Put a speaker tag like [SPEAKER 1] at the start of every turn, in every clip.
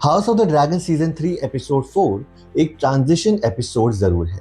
[SPEAKER 1] House of the dragon season 3 episode 4 एक transition episode जरूर है,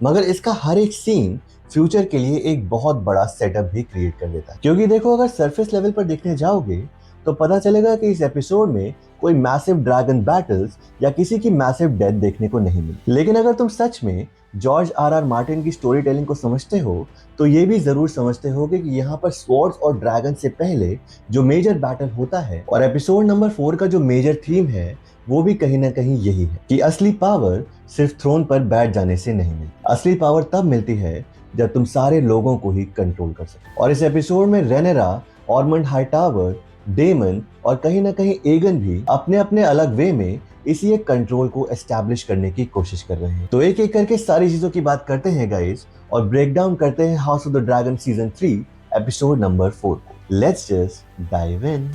[SPEAKER 1] मगर इसका हर एक सीन फ्यूचर के लिए एक बहुत बड़ा सेटअप भी क्रिएट कर देता है। क्योंकि देखो, अगर सरफेस लेवल पर देखने जाओगे तो पता चलेगा कि इस एपिसोड में कोई मैसिव ड्रैगन बैटल्स या किसी की मैसिव डेथ देखने को नहीं मिली। लेकिन अगर तुम सच में जॉर्ज आर मार्टिन की स्टोरी टेलिंग को समझते हो तो ये भी जरूर समझते होगे कि यहाँ पर स्वॉर्ड्स और ड्रैगन से पहले जो मेजर बैटल होता है और एपिसोड नंबर 4 का जो मेजर थीम है वो भी कहीं ना कहीं यही है कि असली पावर सिर्फ थ्रोन पर बैठ जाने से नहीं मिलती। असली पावर तब मिलती है जब तुम सारे लोगों को ही कंट्रोल कर सको। और इस एपिसोड में रेनेरा, ऑर्मंड हाईटावर, डेमन और कहीं ना कहीं एगन भी अपने अपने अलग वे में इसी एक कंट्रोल को एस्टैब्लिश करने की कोशिश कर रहे हैं। तो एक एक करके सारी चीजों की बात करते हैं गाइस और ब्रेक डाउन करते हैं house of the dragon season 3 episode number 4 को। Let's just dive in.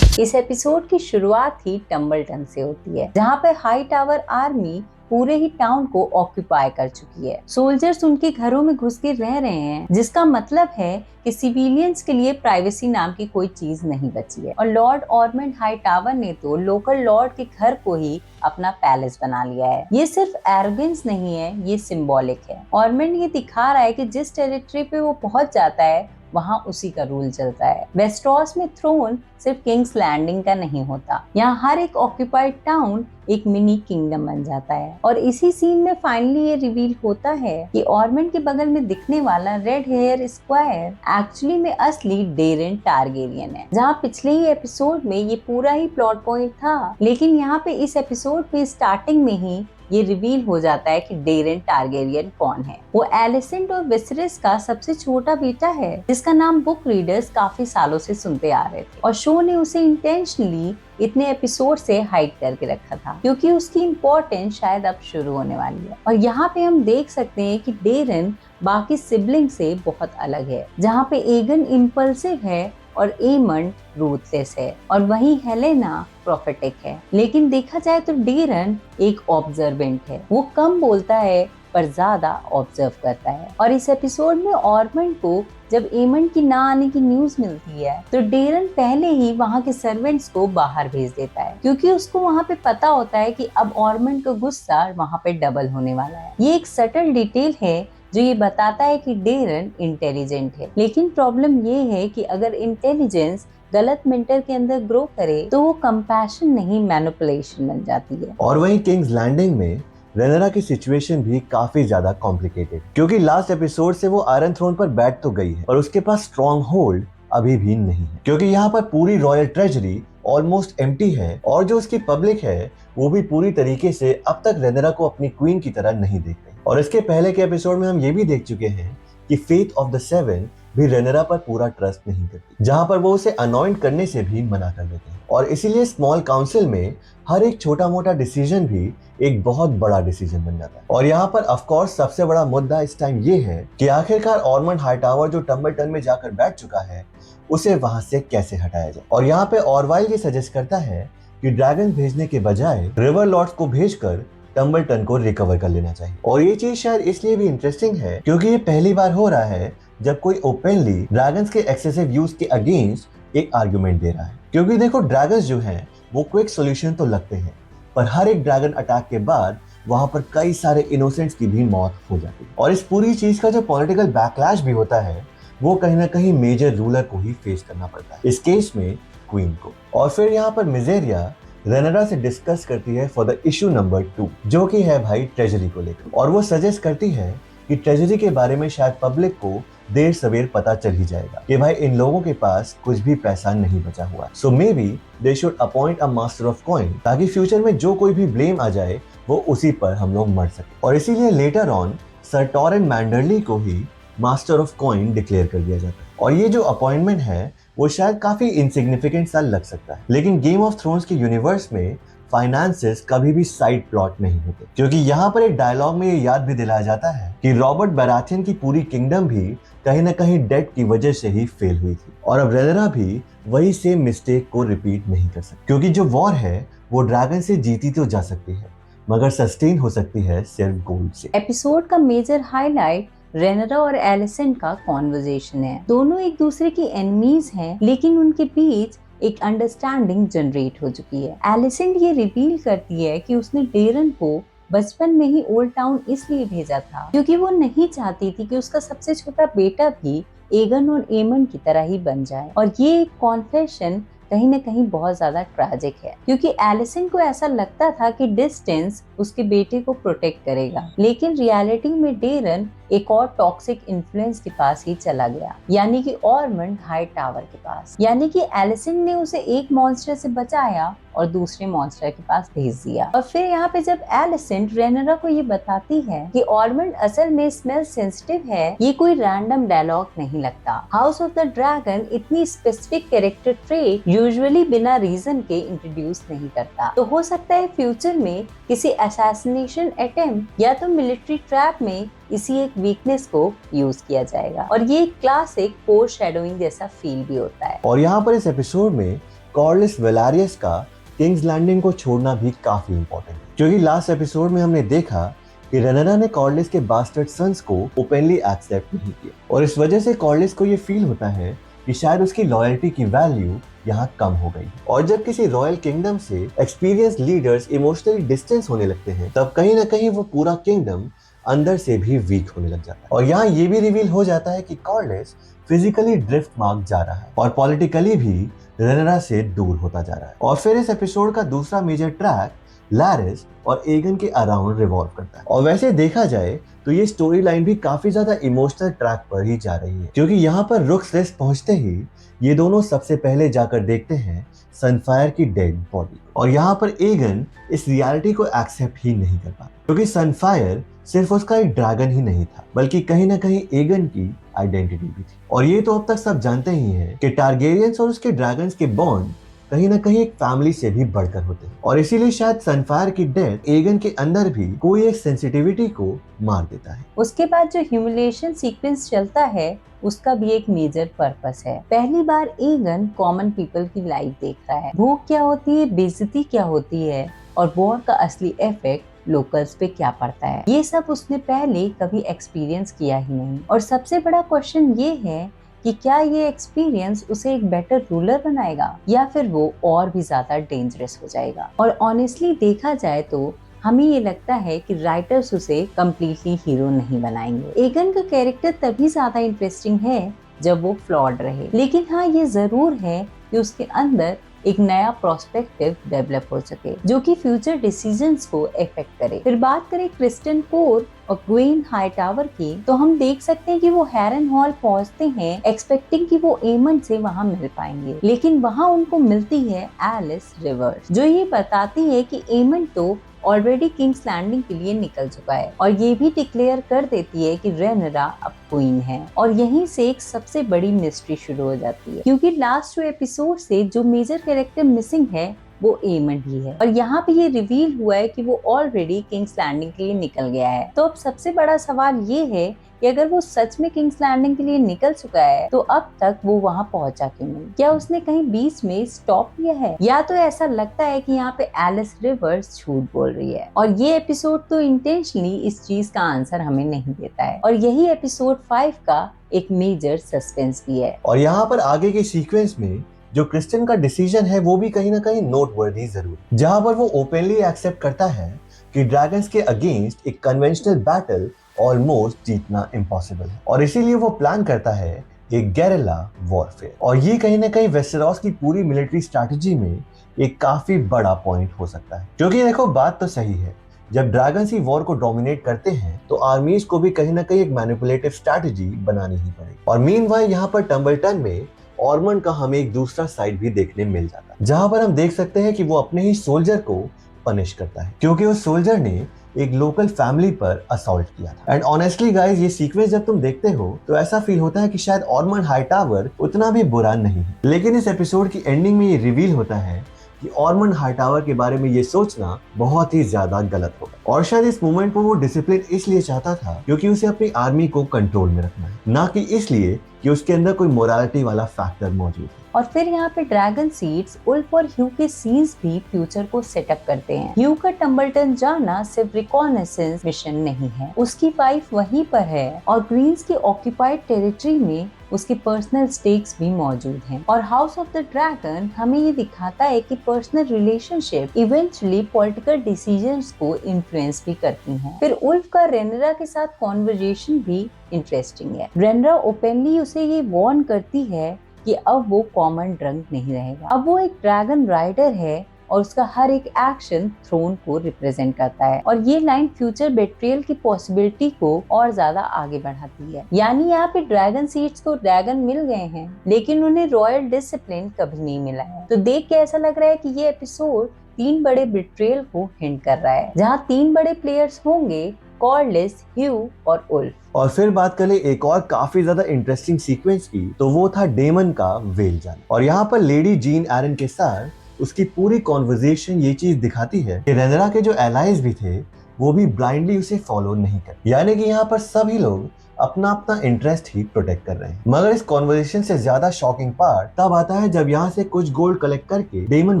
[SPEAKER 2] इस एपिसोड की शुरुआत ही टम्बलटन से होती है, जहाँ पे हाई टावर आर्मी पूरे ही टाउन को ऑक्यूपाई कर चुकी है। सोल्जर्स उनके घरों में घुस के रह रहे हैं, जिसका मतलब है कि सिविलियंस के लिए प्राइवेसी नाम की कोई चीज नहीं बची है। और लॉर्ड ऑर्मंड हाई टावर ने तो लोकल लॉर्ड के घर को ही अपना पैलेस बना लिया है। ये सिर्फ एरोगेंस नहीं है, ये सिंबॉलिक है। ऑर्मंड ये दिखा रहा है कि जिस टेरिटरी पे वो पहुंच जाता है वहाँ उसी का रूल चलता है। वेस्टरॉस में थ्रोन सिर्फ किंग्स लैंडिंग का नहीं होता, यहाँ हर एक ऑक्यूपाइड टाउन एक मिनी किंगडम बन जाता है। और इसी सीन में फाइनली ये रिवील होता है कि ऑर्मंड के बगल में दिखने वाला रेड हेयर स्क्वायर एक्चुअली में असली डेरेन टारगेरियन है। जहाँ पिछले ही एपिसोड में ये पूरा ही प्लॉट पॉइंट था, लेकिन यहाँ पे इस एपिसोड में स्टार्टिंग में ही ये रिवील हो जाता है कि डेरेन टारगेरियन कौन है। वो एलिसेंट और विसरिस का सबसे छोटा बेटा है, जिसका नाम बुक रीडर्स काफी सालों से सुनते आ रहे थे। और शो ने उसे इंटेंशनली इतने एपिसोड से हाइड करके रखा था, क्योंकि उसकी इम्पोर्टेंस शायद अब शुरू होने वाली है। और यहाँ पे हम देख सकते हैं कि डेरेन बाकी सिबलिंग से बहुत अलग है, जहाँ पे एगन इम्पल्सिव है और एमंड रूथलेस है और वहीं हेलेना प्रोफेटिक है। लेकिन देखा जाए तो डेरन एक ऑब्जर्वेंट है। वो कम बोलता है पर ज्यादा ऑब्जर्व करता है। और इस एपिसोड में ऑर्मंड को जब एमंड की ना आने की न्यूज मिलती है तो डेरन पहले ही वहाँ के सर्वेंट्स को बाहर भेज देता है, क्योंकि उसको वहाँ पे पता होता है कि अब ऑर्मंड का गुस्सा वहाँ पे डबल होने वाला है। ये एक सटल डिटेल है जो ये बताता है कि डेरन इंटेलिजेंट है। लेकिन प्रॉब्लम ये है कि अगर इंटेलिजेंस गलत मेंटर के अंदर ग्रो करे तो वो कंपैशन नहीं मैनिपुलेशन बन जाती है।
[SPEAKER 1] और वहीं किंग्स लैंडिंग में रेनेरा की सिचुएशन भी काफी ज्यादा कॉम्प्लिकेटेड, क्योंकि लास्ट एपिसोड से वो आयरन थ्रोन पर बैठ तो गई है और उसके पास स्ट्रॉन्ग होल्ड अभी भी नहीं है, क्योंकि यहाँ पर पूरी रॉयल ट्रेजरी ऑलमोस्ट एम्प्टी है और जो उसकी पब्लिक है वो भी पूरी तरीके से अब तक रेनेरा को अपनी क्वीन की तरह नहीं देख रही। और इसके पहले के एपिसोड में हम ये भी देख चुके हैं कि फेथ ऑफ द सेवन भी रेनेरा पर पूरा ट्रस्ट नहीं करती, जहां पर वो उसे अनॉइंट करने से भी मना कर देते हैं। और इसीलिए स्मॉल काउंसिल में हर एक छोटा मोटा डिसीजन भी एक बहुत बड़ा डिसीजन बन जाता है। और यहाँ पर ऑफ कोर्स सबसे बड़ा मुद्दा इस टाइम ये है कि आखिरकार ऑर्मंड हाईटावर जो टम्बलटन में जाकर बैठ चुका है उसे वहां से कैसे हटाया जाए। और यहाँ पे ऑरवाइल ये सजेस्ट करता है कि ड्रैगन भेजने के बजाय रिवर लॉर्ड्स को भेजकर टम्बलटन को रिकवर कर लेना चाहिए। और ये चीज शायद इसलिए भी इंटरेस्टिंग है क्योंकि ये पहली बार हो रहा है जब कोई ओपनली ड्रैगन्स के एक्सेसिव यूज के अगेंस्ट एक आर्गुमेंट दे रहा है। क्योंकि देखो, ड्रैगन्स जो हैं वो क्विक सॉल्यूशन तो लगते हैं, पर हर एक ड्रैगन अटैक के बाद वहां पर कई सारे इनोसेंट्स की भी मौत हो जाती है। और इस पूरी चीज का जो पॉलिटिकल बैकलैश भी होता है वो कहीं ना कहीं मेजर रूलर को ही फेस करना पड़ता है, इस केस में क्वीन को। और फिर यहाँ पर मिजेरिया रेनेरा से डिस्कस करती है फॉर द इशू नंबर 2, जो कि है भाई ट्रेजरी को लेकर। और वो सजेस्ट करती है कि ट्रेजरी के बारे में शायद पब्लिक को देर सवेर पता चल ही जाएगा कि भाई इन लोगों के पास कुछ भी पैसा नहीं बचा हुआ। So maybe they should appoint a master of coin, ताकि फ्यूचर में जो कोई भी ब्लेम आ जाए वो उसी पर हम लोग मर सके। और इसीलिए लेटर ऑन सर टॉरेन मैंडरली को ही मास्टर ऑफ कॉइन डिक्लेयर कर दिया जाता है। और ये जो अपॉइंटमेंट है वो शायद काफी इनसिग्निफिकेंट सा लग सकता है, लेकिन गेम ऑफ थ्रोन्स के यूनिवर्स में फाइनेंसेस कभी भी साइड प्लॉट नहीं होते, क्योंकि यहाँ पर एक डायलॉग में ये याद भी दिलाया जाता है कि रॉबर्ट बैराथियन की पूरी किंगडम भी कहीं ना कहीं डेट की वजह से ही फेल हुई थी। और अब रेनेरा भी वही सेम मिस्टेक को रिपीट नहीं कर सकती, क्योंकि जो वॉर है वो ड्रैगन से जीती तो जा सकती है मगर सस्टेन हो सकती है सिर्फ गोल्ड से।
[SPEAKER 2] एपिसोड का मेजर हाईलाइट रेनेरा और एलिसेंट का कॉन्वर्जेशन है। दोनों एक दूसरे की एनिमीज हैं, लेकिन उनके बीच एक अंडरस्टैंडिंग जनरेट हो चुकी है। एलिसेंट ये रिवील करती है कि उसने डेरन को बचपन में ही ओल्ड टाउन इसलिए भेजा था क्योंकि वो नहीं चाहती थी कि उसका सबसे छोटा बेटा भी एगन और एमन की तरह ही बन जाए। और ये एक कॉन्फेशन कहीं न कहीं बहुत ज्यादा ट्रैजिक है क्योंकि एलिसन को ऐसा लगता था कि डिस्टेंस उसके बेटे को प्रोटेक्ट करेगा, लेकिन रियलिटी में डेरन एक और टॉक्सिक इन्फ्लुएंस के पास ही चला गया, यानी कि ऑर्मंड हाई टावर के पास। यानी कि एलिसन ने उसे एक मॉन्स्टर से बचाया और दूसरे मॉन्स्टर के पास भेज दिया। और फिर यहाँ पे जब एलिसेंट रेनरा को ये बताती है कि ऑर्मंड असल में स्मेल सेंसिटिव है, ये कोई रैंडम डायलॉग नहीं लगता। हाउस ऑफ द ड्रैगन इतनी स्पेसिफिक कैरेक्टर ट्रेट यूजुअली बिना रीजन के इंट्रोड्यूस नहीं करता। तो हो सकता है फ्यूचर में किसी असैसिनेशन अटेम्प्ट या तो मिलिट्री ट्रैप में इसी एक वीकनेस को यूज किया जाएगा। और ये क्लासिक फोर शेडोइंग जैसा फील भी होता है।
[SPEAKER 1] और यहाँ पर इस एपिसोड में कॉर्लिस वेलारियस का किंग्स लैंडिंग को छोड़ना भी काफी इंपॉर्टेंट है, क्योंकि लास्ट एपिसोड में हमने देखा कि रेनेरा ने कॉर्लिस के बास्टर्ड सन्स को ओपनली एक्सेप्ट नहीं किया और इस वजह से कॉर्लिस को ये फील होता है कि शायद उसकी लॉयल्टी की वैल्यू यहाँ कम हो गई। और जब किसी रॉयल किंगडम से एक्सपीरियंस लीडर्स इमोशनली डिस्टेंस होने लगते हैं, तब कहीं ना कहीं वो पूरा किंगडम अंदर से भी वीक होने लग जाता है। और यहाँ ये भी रिवील हो जाता है कि कॉर्लिस फिजिकली ड्रिफ्ट मार्क जा रहा है और पॉलिटिकली भी रेनेरा से दूर होता जा रहा है। और फिर इस एपिसोड का दूसरा मेजर ट्रैक लैरिस और एगन के अराउंड रिवॉल्व करता है। और वैसे देखा जाए तो ये स्टोरी लाइन भी काफी ज्यादा इमोशनल ट्रैक पर ही जा रही है, क्योंकि यहाँ पर रुक्स रेस्ट पहुंचते ही ये दोनों सबसे पहले जाकर देखते हैं सनफायर की डेड बॉडी। और यहाँ पर एगन इस रियलिटी को एक्सेप्ट ही नहीं कर पाता, क्योंकि सनफायर सिर्फ उसका एक ड्रैगन ही नहीं था, बल्कि कहीं ना कहीं एगन की आइडेंटिटी भी थी। और ये तो अब तक सब जानते ही हैं कि टारगेरियंस और उसके ड्रैगन्स के बॉन्ड कहीं ना कहीं एक फैमिली से भी बढ़कर होते हैं। और इसीलिए शायद सनफायर की डेथ एगन के अंदर भी कोई एक सेंसिटिविटी को मार देता है।
[SPEAKER 2] उसके बाद जो ह्यूमिलिएशन सीक्वेंस चलता है उसका भी एक मेजर पर्पस है। पहली बार एगन कॉमन पीपल की लाइफ देख रहा है, भूख क्या होती है, बेइज्जती क्या होती है और वॉर का असली इफेक्ट लोकल्स पे क्या पड़ता है, ये सब उसने पहले कभी एक्सपीरियंस किया ही नहीं। और सबसे बड़ा क्वेश्चन ये है कि क्या ये एक्सपीरियंस उसे एक बेटर रूलर बनाएगा या फिर वो और भी ज्यादा डेंजरस हो जाएगा। और ऑनेस्टली देखा जाए तो हमें ये लगता है कि राइटर्स उसे कम्प्लीटली हीरो नहीं बनाएंगे। एगन का कैरेक्टर तभी ज्यादा इंटरेस्टिंग है जब वो फ्लॉड रहे, लेकिन हाँ ये जरूर है कि उसके अंदर एक नया प्रोस्पेक्टिव डेवलप हो सके जो कि फ्यूचर डिसीजंस को इफेक्ट करे। फिर बात करें क्रिस्टन कोर और ग्वेन हाईटावर की, तो हम देख सकते हैं कि वो हैरन हॉल पहुंचते हैं एक्सपेक्टिंग कि वो एमन से वहां मिल पाएंगे, लेकिन वहां उनको मिलती है एलिस रिवर्स, जो ये बताती है कि एमन तो ऑलरेडी किंग्स लैंडिंग के लिए निकल चुका है और ये भी डिक्लेयर कर देती है कि रेनेरा अब क्वीन है। और यहीं से एक सबसे बड़ी मिस्ट्री शुरू हो जाती है, क्योंकि लास्ट 2 एपिसोड से जो मेजर कैरेक्टर मिसिंग है वो एमन ही है। और यहाँ पे ये रिवील हुआ है कि वो ऑलरेडी किंग्स लैंडिंग के लिए निकल गया है। तो अब सबसे बड़ा सवाल ये है कि अगर वो सच में किंग्स लैंडिंग के लिए निकल चुका है तो अब तक वो वहां पहुंचा क्यों नहीं? क्या उसने कहीं बीच में स्टॉप किया है, या तो ऐसा लगता है कि यहाँ पे एलिस रिवर्स झूठ बोल रही है। और ये एपिसोड तो इंटेंशनली इस चीज का आंसर हमें नहीं देता है। और यही एपिसोड 5 का एक मेजर सस्पेंस भी है।
[SPEAKER 1] और यहाँ पर आगे के सीक्वेंस में जो क्रिस्टियन का डिसीजन है वो भी कहीं ना कहीं नोटवर्दी जरूर, जहां पर वो ओपनली एक्सेप्ट करता है कि ड्रैगन्स के अगेंस्ट एक कन्वेंशनल बैटल ऑलमोस्ट जीतना इम्पॉसिबल है और इसीलिए वो प्लान करता है एक गेरिला वॉरफेयर। और ये कहीं ना कहीं वेस्टेरोस की पूरी मिलिट्री स्ट्रैटेजी में एक काफी बड़ा पॉइंट हो सकता है, क्योंकि देखो बात तो सही है, जब ड्रैगन्स ही वॉर को डोमिनेट करते हैं तो आर्मीज को भी कहीं ना कहीं एक मैनिपुलेटिव स्ट्रैटेजी बनानी ही पड़ेगी। और मीनवाइल यहाँ पर टम्बलटन में ऑर्मंड का हमें एक दूसरा साइड भी देखने मिल जाता है, जहां पर हम देख सकते हैं कि वो अपने ही सोल्जर को पनिश करता है क्योंकि उस सोल्जर ने एक लोकल फैमिली पर असॉल्ट किया था। एंड ऑनेस्टली गाइस, ये सीक्वेंस जब तुम देखते हो तो ऐसा फील होता है कि शायद ऑर्मंड हाईटावर उतना भी बुरा नहीं है, लेकिन इस एपिसोड की एंडिंग में ये रिवील होता है कि ऑर्मंड हाईटावर के बारे में ये सोचना बहुत ही ज्यादा गलत होगा। और शायद इस मोमेंट पर वो डिसिप्लिन इसलिए चाहता था क्योंकि उसे अपनी आर्मी को कंट्रोल में रखना है, ना कि इसलिए कि उसके अंदर कोई मोरालिटी वाला फैक्टर मौजूद है।
[SPEAKER 2] और फिर यहाँ पे ड्रैगन सीड्स उल्फ और ह्यू के सीन्स भी फ्यूचर को सेटअप करते हैं। ह्यू का टम्बलटन जाना सिर्फ रिकॉनेसेंस मिशन नहीं है, उसकी वाइफ वहीं पर है और ग्रीन्स की ऑक्यूपाइड टेरिटरी में उसके पर्सनल स्टेक्स भी मौजूद हैं। और हाउस ऑफ द ड्रैगन हमें ये दिखाता है कि personal relationship eventually political decisions को इन्फ्लुएंस भी करती हैं। फिर उल्फ का रेनरा के साथ कॉन्वर्जेशन भी इंटरेस्टिंग है। रेनरा ओपनली उसे ये वार्न करती है कि अब वो कॉमन ड्रंक नहीं रहेगा, अब वो एक ड्रैगन राइडर है और उसका हर एक एक्शन थ्रोन को रिप्रेजेंट करता है। और ये लाइन फ्यूचर बेट्रियल की पॉसिबिलिटी को और ज्यादा आगे बढ़ाती है। यानी यहाँ पे ड्रैगन सीड्स को ड्रैगन मिल गए हैं लेकिन उन्हें रॉयल डिसिप्लिन कभी नहीं मिला है। तो देख के ऐसा लग रहा है कि ये एपिसोड 3 बड़े बेट्रियल को हिंट कर रहा है, जहाँ 3 बड़े प्लेयर्स होंगे, कॉर्लिस, ह्यू और उल्फ।
[SPEAKER 1] और फिर बात करें एक और काफी ज्यादा इंटरेस्टिंग सीक्वेंस की, तो वो था डेमन का वेल जाना। और यहाँ पर लेडी जीन एरन के साथ उसकी पूरी कॉन्वर्जेशन ये चीज दिखाती है कि रेनरा के जो एलाइज भी थे वो भी ब्लाइंडली उसे फॉलो नहीं कर, यानी कि यहाँ पर सभी लोग अपना अपना इंटरेस्ट ही प्रोटेक्ट कर रहे हैं। मगर इस कॉन्वर्सेशन से ज्यादा शॉकिंग पार्ट तब आता है जब यहाँ से कुछ गोल्ड कलेक्ट करके डेमन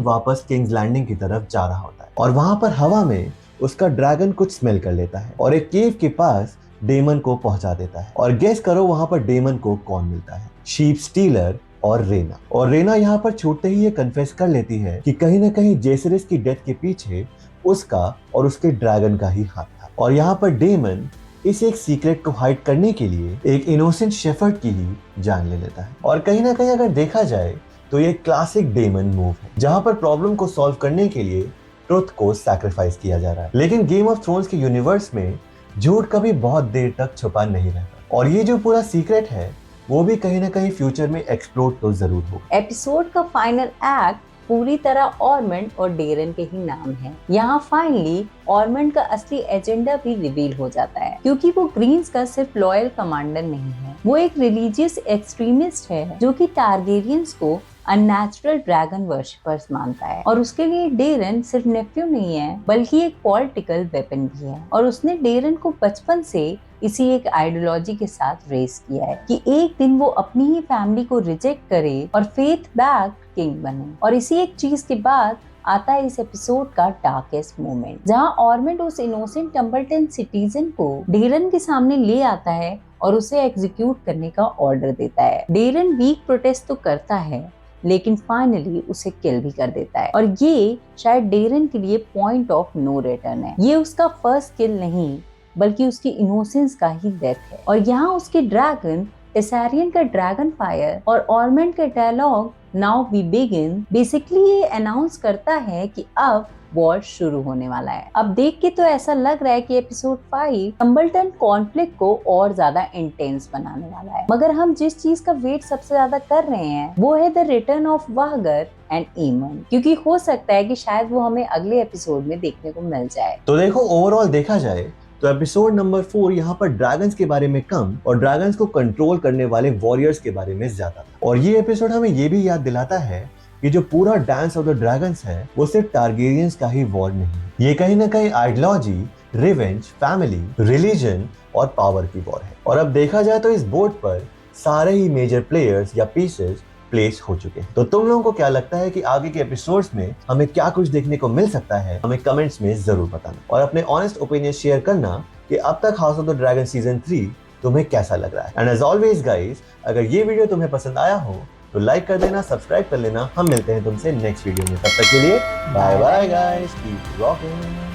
[SPEAKER 1] वापस किंग्स लैंडिंग की तरफ जा रहा होता है और वहां पर हवा में उसका ड्रैगन कुछ स्मेल कर लेता है और एक केव के पास डेमन को पहुंचा देता है। और गेस करो वहां पर डेमन को कौन मिलता है? शीप स्टीलर और रेना। और रेना यहाँ पर छूटते ही ये कन्फेस कर लेती है कि कहीं ना कहीं जेसरिस की डेथ के पीछे उसका और उसके ड्रैगन का ही हाथ था। और यहाँ पर डेमन इस एक सीक्रेट को हाइड करने के लिए एक इनोसेंट शेफर्ड की ही जान ले लेता है। और कहीं ना कहीं अगर देखा जाए तो ये क्लासिक डेमन मूव है, जहाँ पर प्रॉब्लम को सॉल्व करने के लिए ट्रुथ को सैक्रिफाइस किया जा रहा है। लेकिन गेम ऑफ थ्रोन्स के यूनिवर्स में झूठ कभी बहुत देर तक छुपा नहीं रहता और ये जो पूरा सीक्रेट है वो भी कहीं ना कहीं फ्यूचर में एक्सप्लोड तो जरूर होगा।
[SPEAKER 2] एपिसोड का फाइनल एक्ट पूरी तरह ऑर्मंड और डेरन के ही नाम है। यहाँ फाइनली ऑर्मंड का असली एजेंडा भी रिवील हो जाता है, क्योंकि वो ग्रीन्स का सिर्फ लॉयल कमांडर नहीं है, वो एक रिलीजियस एक्सट्रीमिस्ट है जो कि टारगेरियंस को अननेचुरल ड्रैगन वर्शिपर्स मानता है। और उसके लिए डेरन सिर्फ नेफ्यू नहीं है बल्कि एक पॉलिटिकल वेपन भी है। और उसने डेरन को बचपन से इसी एक आइडियोलॉजी के साथ रेस किया है कि एक दिन वो अपनी ही फैमिली को रिजेक्ट करे और फेथ बैक किंग बने। और इसी एक चीज के बाद आता है इस एपिसोड का डार्केस्ट मोमेंट, जहां ऑर्मंड उस इनोसेंट टम्बलटन सिटीजन को डेरन के सामने ले आता है और उसे एग्जीक्यूट करने का ऑर्डर देता है। डेरन वीक प्रोटेस्ट तो करता है लेकिन फाइनली उसे किल भी कर देता है। और ये शायद डेरन के लिए पॉइंट ऑफ नो रिटर्न है। ये उसका फर्स्ट किल नहीं बल्कि उसकी इनोसेंस का ही डेथ है। और यहाँ उसके ड्रैगन टेसारियन का ड्रैगन फायर और ऑर्मंड का dialogue now we begin basically ये अनाउंस करता है कि अब वॉर शुरू होने वाला है। अब देख के तो ऐसा लग रहा है कि एपिसोड 5 टम्बलटन कॉन्फ्लिक्ट को और ज्यादा इंटेंस बनाने वाला है। मगर हम जिस चीज का वेट सबसे ज्यादा कर रहे हैं वो है द रिटर्न ऑफ वाहगर एंड ईमन, क्योंकि हो सकता है कि शायद वो हमें अगले एपिसोड में देखने को मिल जाए।
[SPEAKER 1] तो देखो ओवरऑल देखा जाए तो एपिसोड नंबर 4 यहाँ पर ड्रैगन्स के बारे में कम और ड्रैगन्स को कंट्रोल करने वाले वॉरियर्स के बारे में ज्यादा था। और ये एपिसोड हमें ये भी याद दिलाता है कि जो पूरा डांस ऑफ द ड्रैगन्स है वो सिर्फ टारगेरियंस का ही वॉर नहीं, ये कहीं ना कहीं आइडियोलॉजी, रिवेंज, फैमिली, रिलीजन और पावर की वॉर है। और अब देखा जाए तो इस बोर्ड पर सारे ही मेजर प्लेयर्स या पीसेस प्लेस हो चुके हैं। तो तुम लोगों को क्या लगता है कि आगे के एपिसोड्स में हमें क्या कुछ देखने को मिल सकता है? हमें कमेंट्स में जरूर बताना और अपने ऑनेस्ट ओपिनियन शेयर करना कि अब तक house of the dragon season 3 तुम्हें कैसा लग रहा है। एंड एज ऑलवेज गाइस, अगर ये वीडियो तुम्हें पसंद आया हो तो लाइक कर देना, सब्सक्राइब कर लेना। हम मिलते हैं तुमसे नेक्स्ट वीडियो में, तब तक के लिए bye bye guys, keep rocking.